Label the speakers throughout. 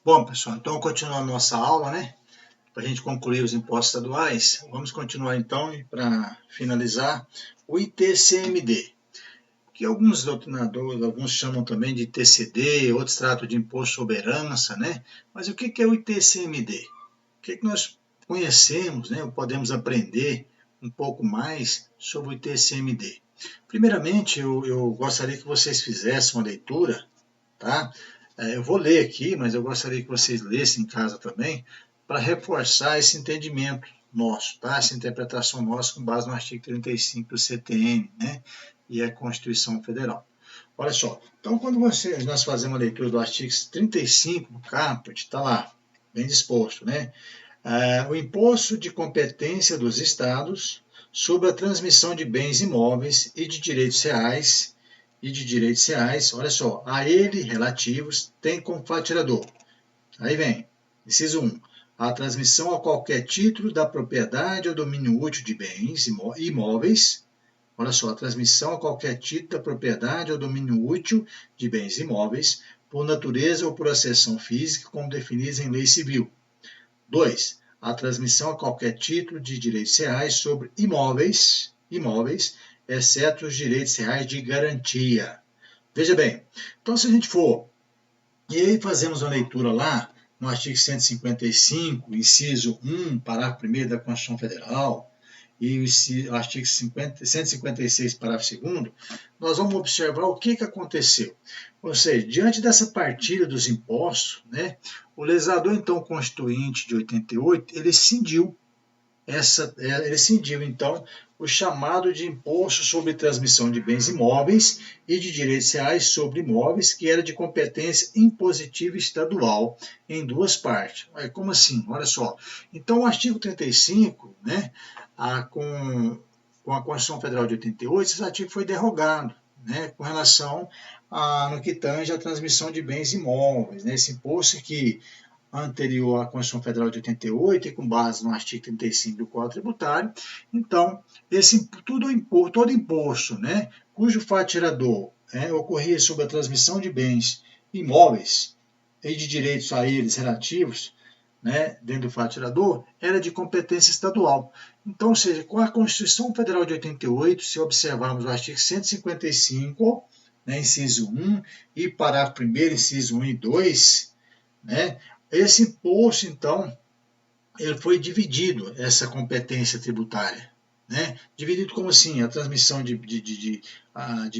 Speaker 1: Bom, pessoal, então continuando nossa aula, né? Para a gente concluir os impostos estaduais, vamos continuar então para finalizar o ITCMD, que alguns doutrinadores, alguns chamam também de ITCD, outros tratam de imposto sobre herança, né? Mas o que é o ITCMD? O que nós conhecemos, né? Ou podemos aprender um pouco mais sobre o ITCMD? Primeiramente, eu gostaria que vocês fizessem uma leitura, tá? Eu vou ler aqui, mas eu gostaria que vocês lessem em casa também, para reforçar esse entendimento nosso, tá? Essa interpretação nossa com base no artigo 35 do CTN, né? E a Constituição Federal. Olha só, então quando nós fazemos a leitura do artigo 35 do caput, está lá, bem disposto, né? O imposto de competência dos estados sobre a transmissão de bens imóveis e de direitos reais, olha só, a ele relativos, tem como fatiador. Aí vem, inciso 1, a transmissão a qualquer título da propriedade ou domínio útil de bens imóveis, olha só, a transmissão a qualquer título da propriedade ou domínio útil de bens imóveis, por natureza ou por acessão física, como definidos em lei civil. 2. A transmissão a qualquer título de direitos reais sobre imóveis, exceto os direitos reais de garantia. Veja bem, então se a gente for, e aí fazemos uma leitura lá, no artigo 155, inciso 1, parágrafo 1º da Constituição Federal, e o artigo 156, parágrafo 2º, nós vamos observar o que aconteceu. Ou seja, diante dessa partilha dos impostos, né, o legislador, então, constituinte de 88, ele cindiu, então, o chamado de imposto sobre transmissão de bens imóveis e de direitos reais sobre imóveis, que era de competência impositiva estadual, em duas partes. Como assim? Olha só. Então, o artigo 35, né, com a Constituição Federal de 88, esse artigo foi derrogado, né, com relação no que tange a transmissão de bens imóveis, né, esse imposto que anterior à Constituição Federal de 88 e com base no artigo 35 do Código Tributário. Então, todo imposto, né, cujo fatiador ocorria sobre a transmissão de bens imóveis e de direitos a eles relativos, né, dentro do fatiador, era de competência estadual. Então, ou seja, com a Constituição Federal de 88, se observarmos o artigo 155, né, inciso 1, e parágrafo 1º, inciso 1 e 2, né, esse imposto, então, ele foi dividido, essa competência tributária. Né? Dividido como assim? A transmissão de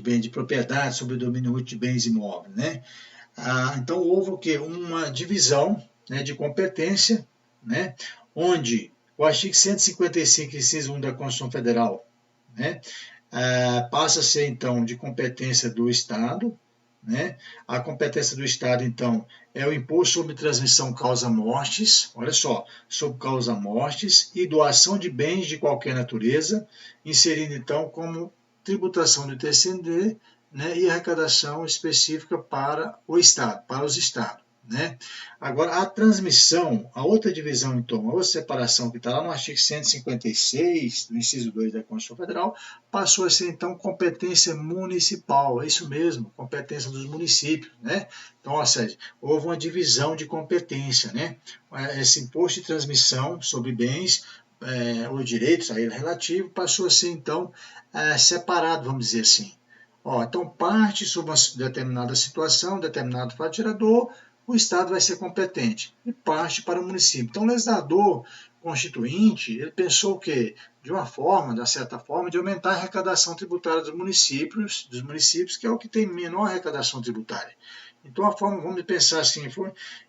Speaker 1: bens de propriedade sobre o domínio útil de bens imóveis. Né? Então, houve o quê? Uma divisão, né, de competência, né, onde o artigo 155, inciso 1 da Constituição Federal, né, passa a ser, então, de competência do Estado. Né? A competência do Estado, então, é o imposto sobre transmissão causa-mortes, olha só, sobre causa-mortes e doação de bens de qualquer natureza, inserindo, então, como tributação do ITCMD, né, e arrecadação específica para o Estado, para os Estados. Né? Agora, a transmissão, a outra divisão, então, a outra separação que está lá no artigo 156, do inciso 2 da Constituição Federal, passou a ser, então, competência municipal, é isso mesmo, competência dos municípios. Né? Então, ou seja, houve uma divisão de competência. Né? Esse imposto de transmissão sobre bens ou direitos a ele relativo passou a ser, então, separado, vamos dizer assim. Então, parte sobre uma determinada situação, determinado fatiador, o Estado vai ser competente, e parte para o município. Então, o legislador constituinte, ele pensou que, de uma forma, de certa forma, de aumentar a arrecadação tributária dos municípios, que é o que tem menor arrecadação tributária. Então, a forma, vamos pensar assim,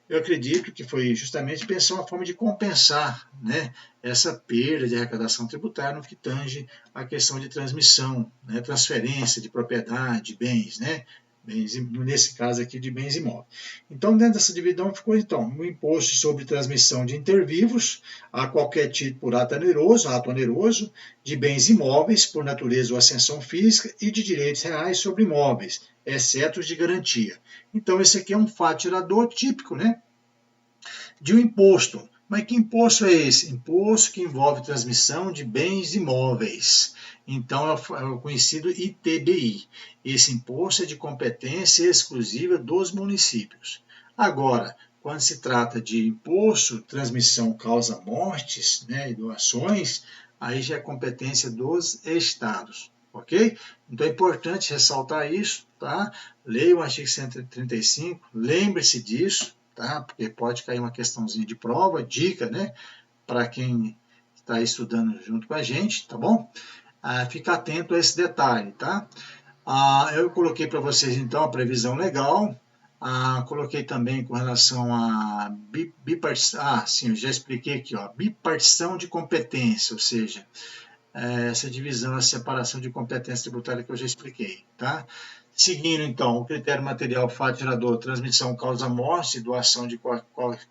Speaker 1: eu acredito que foi justamente pensar uma forma de compensar, né, essa perda de arrecadação tributária no que tange a questão de transmissão, né, transferência de propriedade, de bens, né, nesse caso aqui de bens imóveis. Então, dentro dessa divisão ficou, então, o imposto sobre transmissão de intervivos a qualquer título por ato oneroso, de bens imóveis por natureza ou ascensão física e de direitos reais sobre imóveis, exceto os de garantia. Então, esse aqui é um fatiador típico, né, de um imposto. Mas que imposto é esse? Imposto que envolve transmissão de bens imóveis. Então, é o conhecido ITBI. Esse imposto é de competência exclusiva dos municípios. Agora, quando se trata de imposto, transmissão causa mortes, né, e doações, aí já é competência dos estados, ok? Então é importante ressaltar isso, tá? Leia o artigo 135, lembre-se disso, tá? Porque pode cair uma questãozinha de prova, dica, né? Para quem está estudando junto com a gente, tá bom? Fica atento a esse detalhe, tá? Eu coloquei para vocês, então, a previsão legal. Coloquei também com relação a bipartição. Sim, eu já expliquei aqui, ó, bipartição de competência, ou seja, essa divisão, a separação de competência tributária que eu já expliquei, tá? Seguindo, então, o critério material, fato gerador, transmissão, causa morte, doação de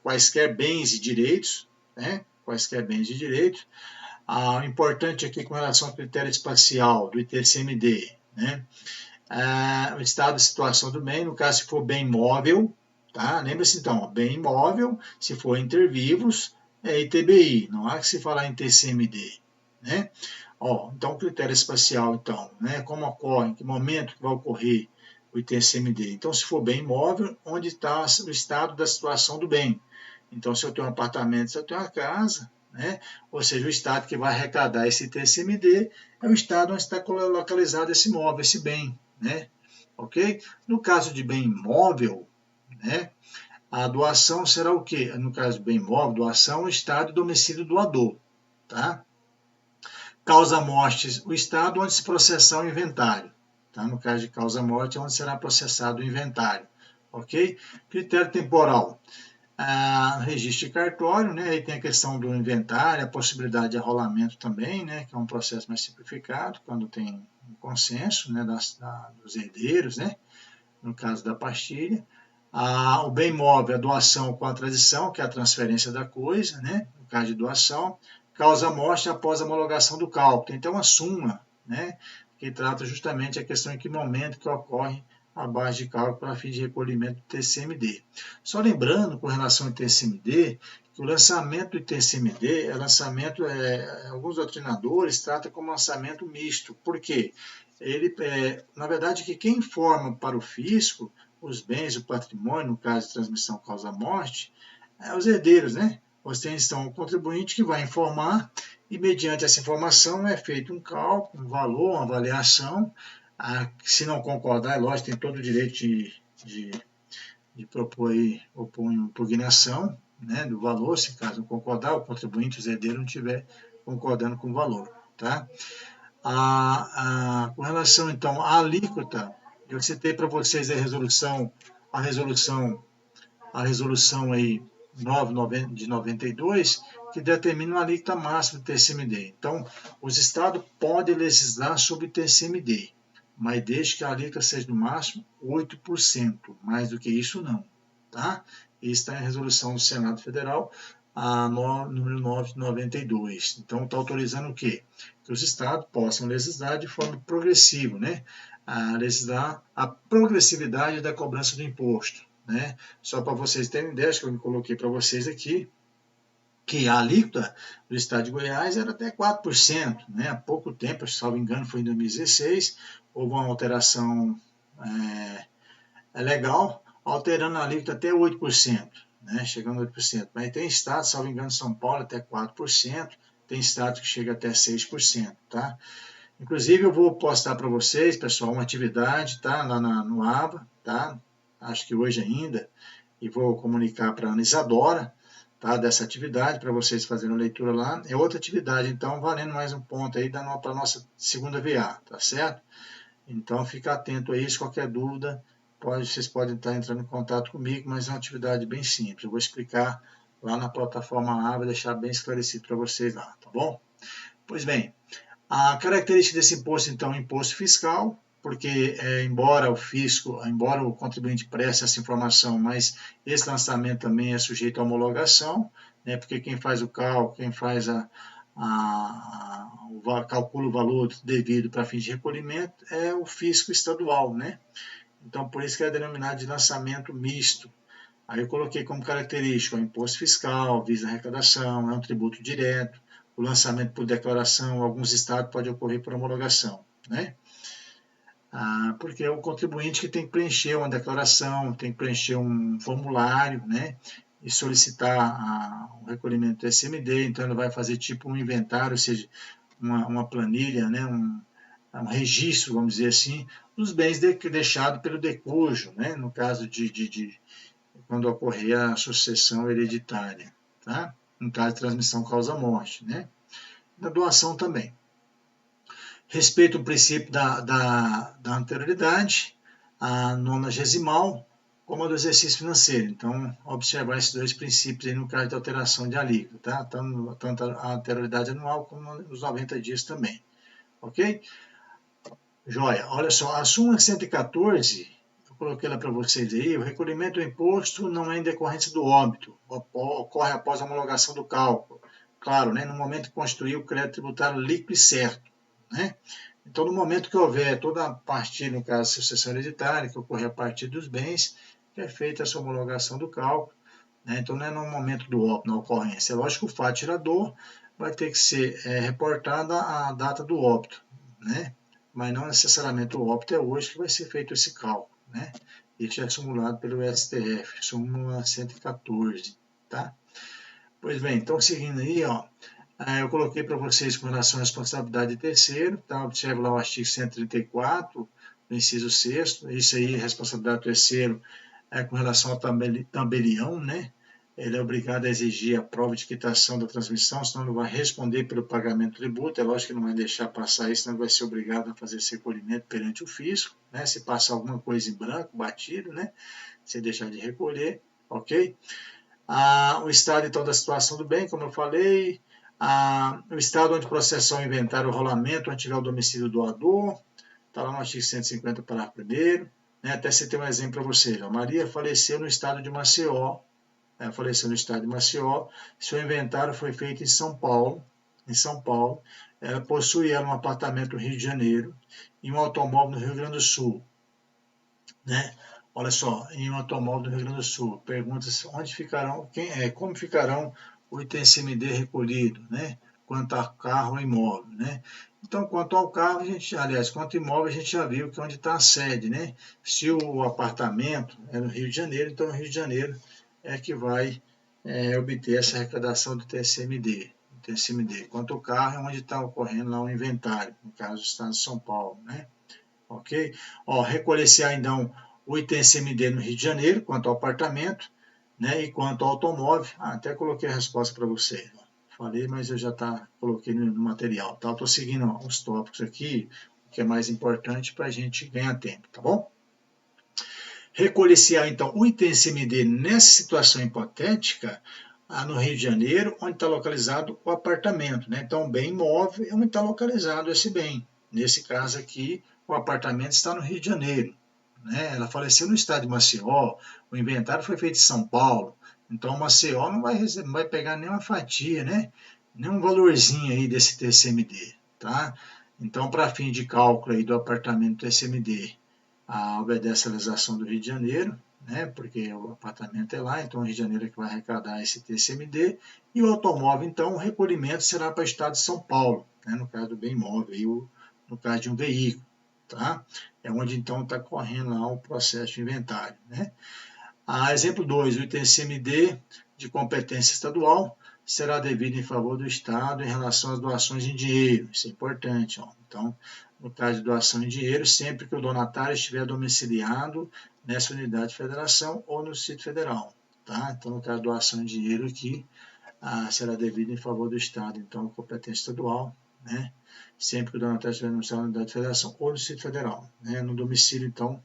Speaker 1: quaisquer bens e direitos, né? Quaisquer bens e direitos. O importante aqui com relação ao critério espacial do ITCMD, né? O estado de situação do bem, no caso, se for bem móvel, tá? Lembra-se então, ó, bem imóvel, se for inter vivos, é ITBI, não há que se falar em TCMD, né? Então, o critério espacial, então, né? Como ocorre, em que momento que vai ocorrer o ITCMD? Então, se for bem imóvel, onde está o estado da situação do bem? Então, se eu tenho um apartamento, se eu tenho uma casa, né? Ou seja, o estado que vai arrecadar esse ITCMD é o estado onde está localizado esse imóvel, esse bem, né? Ok? No caso de bem imóvel, né? A doação será o quê? No caso de bem imóvel, doação, o estado e domicílio doador, tá? Causa-morte, o estado onde se processar o inventário, tá? No caso de causa-morte, é onde será processado o inventário, ok? Critério temporal, registro de cartório, né? Aí tem a questão do inventário, a possibilidade de arrolamento também, né? Que é um processo mais simplificado, quando tem um consenso, né? Dos herdeiros, né? No caso da partilha. O bem imóvel, a doação com a transição, que é a transferência da coisa, né? No caso de doação. Causa-morte após a homologação do cálculo. Tem até uma súmula, né? Que trata justamente a questão em que momento que ocorre a base de cálculo para fim de recolhimento do TCMD. Só lembrando, com relação ao TCMD, que o lançamento do TCMD é lançamento, alguns doutrinadores tratam como lançamento misto. Por quê? Ele, na verdade, que quem informa para o fisco os bens, o patrimônio, no caso de transmissão causa-morte, os herdeiros, né? Você tem então o contribuinte que vai informar e, mediante essa informação, é feito um cálculo, um valor, uma avaliação. Se não concordar, é lógico, tem todo o direito de propor aí, impugnação, né, do valor, se caso não concordar, o contribuinte, os herdeiros, não estiver concordando com o valor, tá? Com relação, então, à alíquota, eu citei para vocês a resolução aí 9 de 92, que determina uma alíquota máxima do TCMD. Então, os estados podem legislar sobre o TCMD, mas desde que a alíquota seja no máximo 8%, mais do que isso não, tá? Isso está em resolução do Senado Federal, número 9 de 92. Então, está autorizando o quê? Que os estados possam legislar de forma progressiva, né? Legislar a progressividade da cobrança do imposto, né? Só para vocês terem ideia, que eu me coloquei para vocês aqui, que a alíquota do estado de Goiás era até 4%, né? Há pouco tempo, se não me engano, foi em 2016, houve uma alteração legal, alterando a alíquota até 8%, né? Chegando a 8%. Mas tem estados, se não me engano, São Paulo até 4%, tem estados que chega até 6%, tá? Inclusive, eu vou postar para vocês, pessoal, uma atividade, tá? Lá no ABA, tá? Acho que hoje ainda, e vou comunicar para a Ana Isadora, tá? Dessa atividade, para vocês fazerem a leitura lá. É outra atividade, então, valendo mais um ponto aí para a nossa segunda VA, tá certo? Então, fica atento a isso, qualquer dúvida, vocês podem estar entrando em contato comigo, mas é uma atividade bem simples. Eu vou explicar lá na plataforma ABA, deixar bem esclarecido para vocês lá, tá bom? Pois bem, a característica desse imposto, então, é imposto fiscal, porque embora o contribuinte preste essa informação, mas esse lançamento também é sujeito à homologação, né, porque quem faz o cálculo, quem faz calcula o valor devido para fins de recolhimento é o fisco estadual, né? Então, por isso que é denominado de lançamento misto. Aí eu coloquei como característica o imposto fiscal, visa arrecadação, é um tributo direto, o lançamento por declaração, alguns estados pode ocorrer por homologação, né? Porque é o contribuinte que tem que preencher uma declaração, tem que preencher um formulário, né? e solicitar o recolhimento do TCMD, então ele vai fazer tipo um inventário, ou seja, uma planilha, né, um registro, vamos dizer assim, dos bens deixados pelo decújo, né, no caso de quando ocorrer a sucessão hereditária, tá? No caso de transmissão causa-morte, né? Na doação também. Respeita o princípio da anterioridade, a 90ª, como a do exercício financeiro. Então, observar esses dois princípios aí no caso de alteração de alíquota, tá? Tanto a anterioridade anual como os 90 dias também. Ok? Joia. Olha só, a súmula 114, eu coloquei lá para vocês aí, o recolhimento do imposto não é em decorrência do óbito, ocorre após a homologação do cálculo. Claro, né, no momento de construir o crédito tributário líquido e certo. Né? Então, no momento que houver toda a partir, no caso, de sucessão hereditária, que ocorrer a partir dos bens, que é feita essa homologação do cálculo. Né? Então, não é no momento do óbito, na ocorrência. É lógico que o fato tirador vai ter que ser reportada a data do óbito, né? Mas não necessariamente o óbito é hoje que vai ser feito esse cálculo, né? Isso é simulado pelo STF, súmula 114, tá? Pois bem, então seguindo aí, ó, eu coloquei para vocês com relação à responsabilidade de terceiro, tá? Observe lá o artigo 134, no inciso 6º, isso aí, responsabilidade do terceiro com relação ao tabelião, né? Ele é obrigado a exigir a prova de quitação da transmissão, senão não vai responder pelo pagamento do tributo. É lógico que não vai deixar passar isso, senão vai ser obrigado a fazer esse recolhimento perante o fisco, né? Se passar alguma coisa em branco, batido, né? Se deixar de recolher, ok? O estado, então, da situação do bem, como eu falei, o estado onde processar o inventário ou rolamento, onde tiver o domicílio do doador, está lá no artigo 150, parágrafo 1º, né? Até citei um exemplo para vocês. A Maria faleceu no estado de Maceió, seu inventário foi feito em São Paulo, ela possuía um apartamento no Rio de Janeiro e um automóvel no Rio Grande do Sul, né? Olha só, em um automóvel do Rio Grande do Sul, pergunta-se onde ficarão, como ficarão o ITCMD recolhido, né? Quanto a carro ou imóvel, né? Então, quanto ao carro, quanto ao imóvel, a gente já viu que é onde está a sede, né? Se o apartamento é no Rio de Janeiro, então o Rio de Janeiro é que vai obter essa arrecadação do TCMD. Quanto ao carro, é onde está ocorrendo lá o inventário, no caso do estado de São Paulo, né? Ok? Recolher-se então o ITCMD no Rio de Janeiro, quanto ao apartamento, né? E quanto ao automóvel, até coloquei a resposta para vocês. Falei, mas eu já coloquei no material. Tá? Estou seguindo os tópicos aqui, o que é mais importante para a gente ganhar tempo, tá bom? Recolher-se então o ITCMD nessa situação hipotética, no Rio de Janeiro, onde está localizado o apartamento, né? Então, o bem imóvel é onde está localizado esse bem. Nesse caso aqui, o apartamento está no Rio de Janeiro, né? Ela faleceu no estado de Maceió, o inventário foi feito em São Paulo, então Maceió não vai pegar nenhuma fatia, né? Nenhum valorzinho aí desse TCMD, tá? Então, para fim de cálculo aí do apartamento TCMD, obedece à legislação do Rio de Janeiro, né, porque o apartamento é lá, então o Rio de Janeiro é que vai arrecadar esse TCMD, e o automóvel, então, o recolhimento será para o estado de São Paulo, né, no caso do bem imóvel, no caso de um veículo, tá? É onde, então, está correndo lá o processo de inventário, né? Exemplo 2, o ITCMD de competência estadual será devido em favor do Estado em relação às doações em dinheiro, isso é importante, ó. Então, no caso de doação em dinheiro, sempre que o donatário estiver domiciliado nessa unidade de federação ou no Distrito Federal, tá? Então, no caso de doação em dinheiro aqui, será devido em favor do Estado, então, competência estadual, né? Sempre que o donatário estiver domiciliado na unidade de federação ou no Distrito Federal, né? No domicílio, então,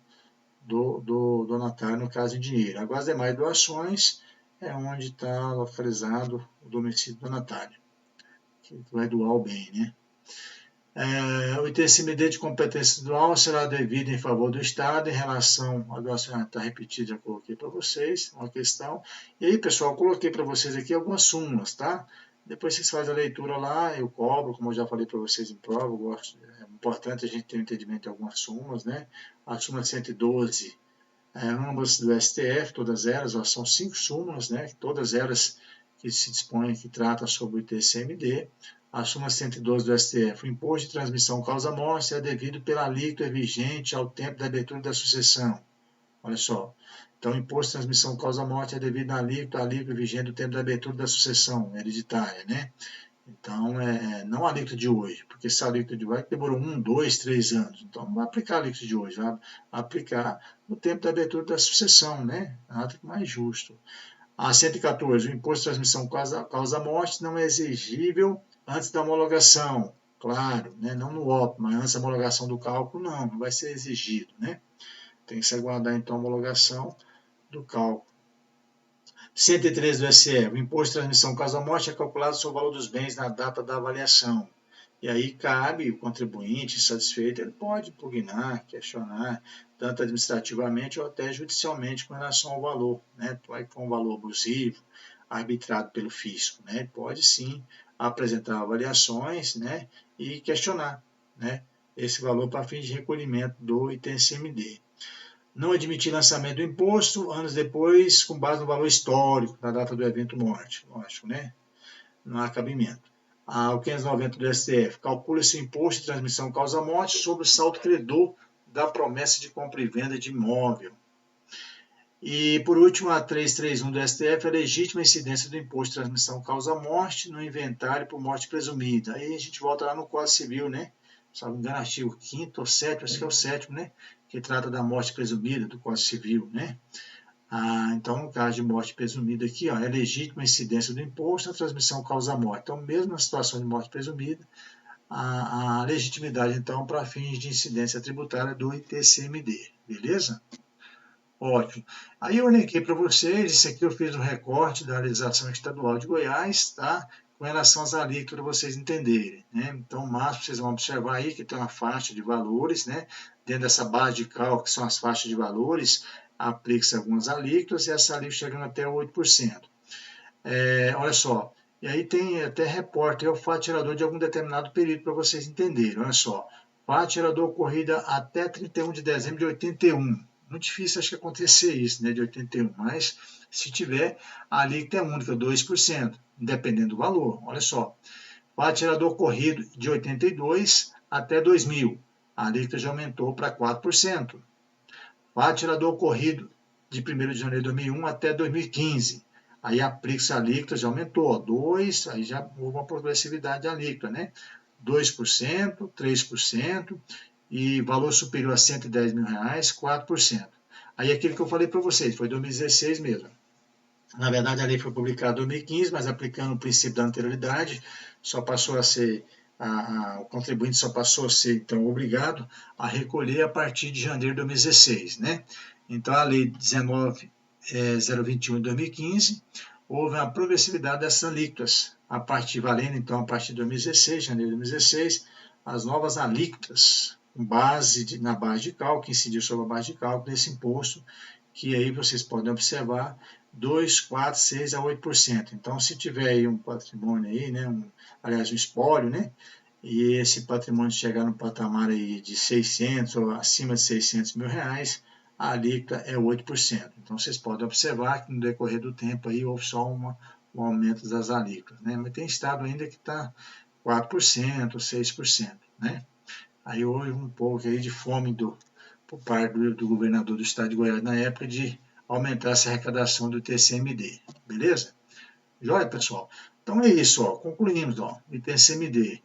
Speaker 1: do donatário, no caso em dinheiro. Agora, as demais doações é onde está localizado o domicílio do donatário, que vai doar o bem, né? O ITCMD de competência estadual será devido em favor do Estado em relação à doação. Está repetido, já coloquei para vocês uma questão. E aí, pessoal, coloquei para vocês aqui algumas súmulas, tá? Depois vocês fazem a leitura lá, eu cobro, como eu já falei para vocês em prova, é importante a gente ter um entendimento de algumas súmulas, né? A súmula 112, ambas do STF, todas elas, são 5 súmulas, né? Todas elas que se dispõem, que tratam sobre o ITCMD. A súmula 112 do STF, o imposto de transmissão causa-morte é devido pela alíquota vigente ao tempo da abertura da sucessão. Olha só, Então, o imposto de transmissão causa-morte é devido à alíquota vigente do tempo da abertura da sucessão hereditária, né? Então, não a alíquota de hoje, porque se a alíquota de hoje demorou 1, 2, 3 anos, então não vai aplicar a alíquota de hoje, vai aplicar no tempo da abertura da sucessão, né? Nada mais justo. A 114, o imposto de transmissão causa-morte não é exigível antes da homologação, claro, né? Não no óbito, mas antes da homologação do cálculo, não vai ser exigido, né? Tem que se aguardar, então, a homologação do cálculo. 113 do SE, o imposto de transmissão causa-morte é calculado sobre o valor dos bens na data da avaliação. E aí cabe o contribuinte satisfeito, ele pode impugnar, questionar, tanto administrativamente ou até judicialmente com relação ao valor, né? Vai for um valor abusivo, arbitrado pelo fisco, né? Pode sim apresentar avaliações, né? E questionar, né? Esse valor para fins de recolhimento do ITCMD. Não admitir lançamento do imposto anos depois, com base no valor histórico da data do evento morte. Lógico, né? Não há cabimento. O 590 do STF, calcula-se o imposto de transmissão causa-morte sobre o saldo credor da promessa de compra e venda de imóvel. E, por último, a 331 do STF, a legítima incidência do imposto de transmissão causa-morte no inventário por morte presumida. Aí a gente volta lá no Código Civil, né? Se não me engano, artigo 5º ou 7º, acho que é o 7º, né? Que trata da morte presumida do Código Civil, né? Então, no caso de morte presumida aqui, é legítima incidência do imposto, a transmissão causa-morte. Então, mesmo na situação de morte presumida, a legitimidade, então, para fins de incidência tributária do ITCMD, beleza? Ótimo. Aí eu elenquei para vocês, isso aqui eu fiz um recorte da legislação estadual de Goiás, tá? Com relação às alíquotas, para vocês entenderem, né? Então, o máximo vocês vão observar aí que tem uma faixa de valores, né? Dentro dessa base de cálculo, que são as faixas de valores, aplica-se algumas alíquotas e essa alíquota chegando até 8%. Olha só, e aí tem até reporte, é o fato gerador de algum determinado período para vocês entenderem. Olha só, fato gerador ocorrida até 31 de dezembro de 81. Muito difícil, acho que acontecer isso, né, de 81, mas se tiver, a alíquota é única, 2%, dependendo do valor. Olha só, fato gerador ocorrido de 82 até 2000, a alíquota já aumentou para 4%. Fato gerador ocorrido de 1º de janeiro de 2001 até 2015, aí aplica-se a alíquota, já aumentou, 2, aí já houve uma progressividade da alíquota, né? 2%, 3%, e valor superior a R$110 mil, 4%. Aí aquilo que eu falei para vocês, foi 2016 mesmo. Na verdade, a lei foi publicada em 2015, mas aplicando o princípio da anterioridade, só passou a ser, o contribuinte só passou a ser, então, obrigado a recolher a partir de janeiro de 2016, né? Então, a lei 19.021 de 2015, houve uma progressividade dessas alíquotas, valendo, então, a partir de 2016, janeiro de 2016, as novas alíquotas, na base de cálculo, que incidiu sobre a base de cálculo desse imposto, que aí vocês podem observar, 2, 4, 6 a 8%. Então, se tiver aí um patrimônio aí, né, aliás, um espólio, né, e esse patrimônio chegar no patamar aí de 600 ou acima de 600 mil reais, a alíquota é 8%. Então, vocês podem observar que no decorrer do tempo aí houve só um aumento das alíquotas, né, mas tem estado ainda que está 4%, 6%, né. Aí houve um pouco aí de fome por parte do governador do estado de Goiás na época de aumentar essa arrecadação do TCMD, beleza? Joia, pessoal? Então é isso, concluímos, ITCMD.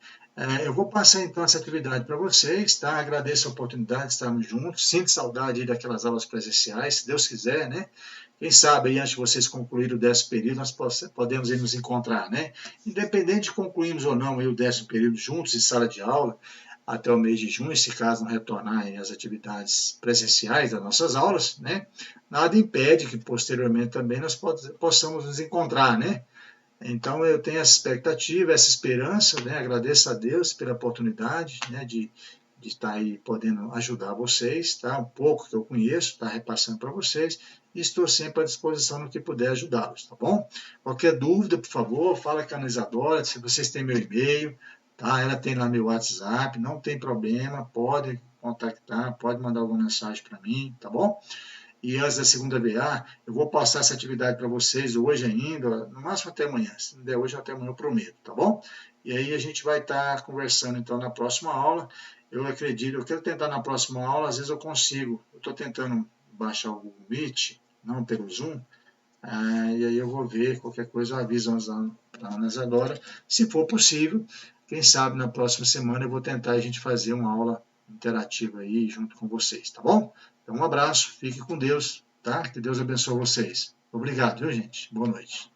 Speaker 1: Eu vou passar então essa atividade para vocês, tá? Agradeço a oportunidade de estarmos juntos, sinto saudade aí daquelas aulas presenciais, se Deus quiser, né? Quem sabe aí, antes de vocês concluírem o 10º período, nós podemos aí nos encontrar, né? Independente de concluirmos ou não aí o 10º período juntos em sala de aula, até o mês de junho, se caso não retornarem as atividades presenciais das nossas aulas, né? Nada impede que posteriormente também nós possamos nos encontrar, né? Então eu tenho essa expectativa, essa esperança, né? Agradeço a Deus pela oportunidade, né? De estar aí podendo ajudar vocês, tá? Um pouco que eu conheço, tá? Repassando para vocês, e estou sempre à disposição no que puder ajudá-los, tá bom? Qualquer dúvida, por favor, fala com a Isadora, se vocês têm meu e-mail, tá? Ela tem lá meu WhatsApp, não tem problema, pode contactar, pode mandar alguma mensagem para mim, tá bom? E antes da segunda VA, eu vou passar essa atividade para vocês hoje ainda, no máximo até amanhã. Se não der hoje, até amanhã eu prometo, tá bom? E aí a gente vai estar conversando então na próxima aula. Eu acredito, eu quero tentar na próxima aula, às vezes eu consigo. Eu estou tentando baixar o Google Meet, não pelo Zoom. E aí eu vou ver, qualquer coisa eu aviso a Ana Isadora. Se for possível, quem sabe na próxima semana eu vou tentar a gente fazer uma aula interativa aí junto com vocês, tá bom? Então um abraço, fique com Deus, tá? Que Deus abençoe vocês. Obrigado, viu, gente? Boa noite.